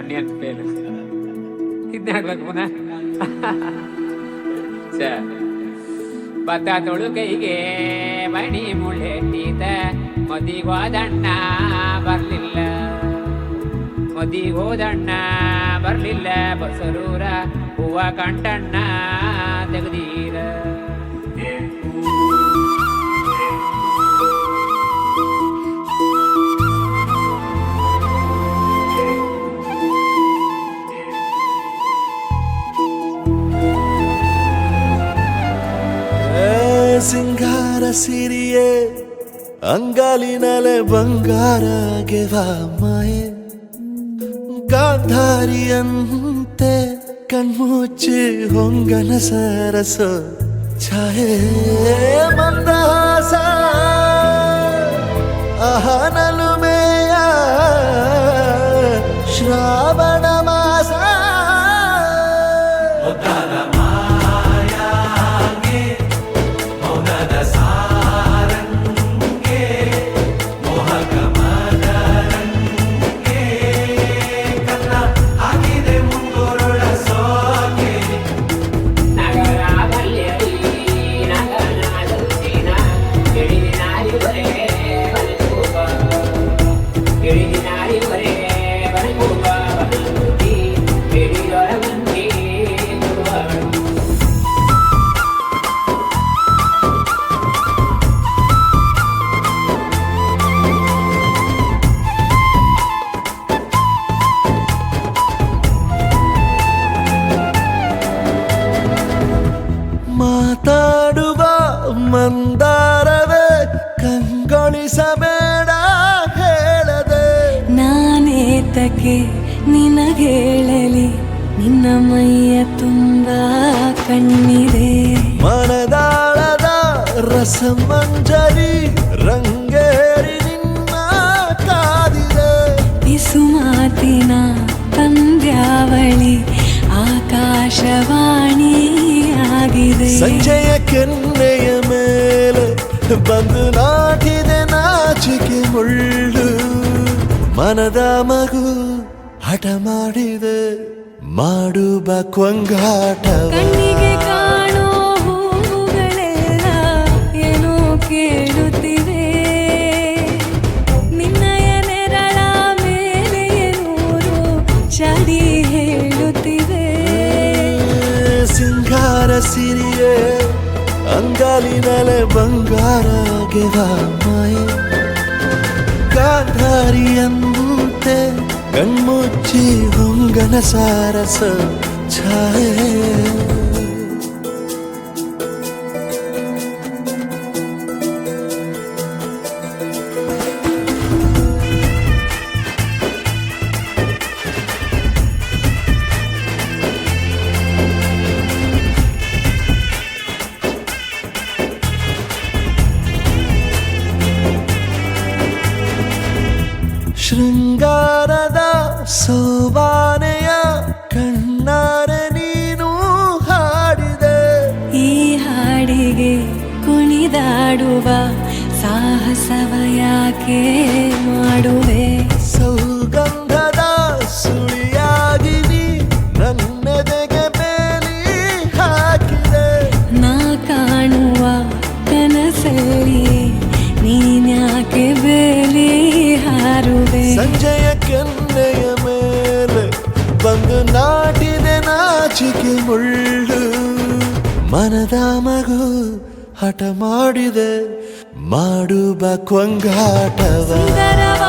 Net fail ಇದನ್ನ ಹಾಕ್ಬೇಕು ಪುನಃ. ಭತ್ತ ತೊಳು ಕೈಗೆ ಮಣಿ ಮುಳ್ಳೆಟ್ಟಿದ ಮದಿಗೋದಣ್ಣ ಬರ್ಲಿಲ್ಲ, ಮದಿಗೋದಣ್ಣ ಬರ್ಲಿಲ್ಲ, ಬಸರೂರ ಹೂವ ಕಂಟಣ್ಣ ತೆಗೆದೀರ. ಸಿಂಗಾರ ಸಿರಿಯೇ ಅಂಗಾಲಿನಲೆ ಬಂಗಾರ ಗೆವ ಮಾಯೆ, ಗಾಂಧಾರಿಯಂತೆ ಕಣ್ಮುಚ್ಚಿ ಹೊಂಗನ ಸರಸ ಛಾಯೆ, ಮಂದಹಾಸ ಅಹನಲುಮೆಯ ಶ್ರಾವಣ ಮಾಸ, ಮಾತಾಡುವ ಮಂದಾರವೇ ಕಂಗೊಳಿಸಬೇಡ ಹೇಳದೆ, ನಾನೇತಕ್ಕೆ ನಿನಗೇಳಲಿ ನಿನ್ನ ಮೈಯ ತುಂಬ ಕಣ್ಣಿದೆ, ಮನದಾಳದ ರಸಮಂಜರಿ ರಂಗೇರಿ ನಿನ್ನ ಕಾದಿದೆ, ಬಿಸು ಮಾತಿನ ಪಂದ್ಯಾವಳಿ ಆಕಾಶವಾಣಿಯಾಗಿದೆ, ಸಂಜೆಯ ಕೆನ್ನೆಯ ಮೇಲೆ ಬಂದು ನಾಟಿದೆ ನಾಚಿಕೆ ಮುಳ್ಳು, ಮನದ ಮಗು ಹಠ ಮಾಡಿದೆ ಮಾಡುವ ಕೊಂಗಾಟವ, ಕಣ್ಣಿಗೆ ಕಾಣೋ ಹೂಗಳೆಲ್ಲ ಏನೋ ಕೇಳುತ್ತಿವೆ, ನಿನ್ನಯ ನೆರಳ ಮೇಲೆ ನೂರು ಚಡಿ ಹೇಳುತ್ತಿವೆ, ಸಿಂಗಾರ ಸಿರಿಯೇ ಅಂಗಾಲಿನಲೆ ಬಂಗಾರ ಗೆವ ಮಾಯೆ, ಗಾಂಧಾರಿಯಂತೆ ಕಣ್ಮುಚ್ಚಿ ಹೊಂಗನ ಸಾರಸ ಛಾಯೆ. ಶೃಂಗಾರದ ಸೋಬಾನೆಯ ಕಣ್ಣಾರೆ ನೀನು ಹಾಡಿದೆ, ಈ ಹಾಡಿಗೆ ಕುಣಿದಾಡುವ ಸಾಹಸವ ಯಾಕೆ ಮಾಡುವೆ, ಸೌಗಂಧದ ಸುಳಿಯಾಗಿ ನೀ ನನ್ನೆದೆಗೆ ಬೇಲಿ ಹಾಕಿದೆ, ನಾ ಕಾಣುವ ಕನಸಲ್ಲಿ ನೀನ್ಯಾಕೆ ಬೇಲಿ ಹಾರುವೆ, ಸಂಜೆಯ ಕೆನ್ನೆಯ ಮೇಲೆ ಬಂದು ನಾಟಿದೆ ನಾಚಿಕೆ ಮುಳ್ಳು, ಮನದ ಮಗು ಹಠ ಮಾಡಿದೆ ಮಾಡುವ ಕೊಂಗಾಟವ, ಸುಂದರವ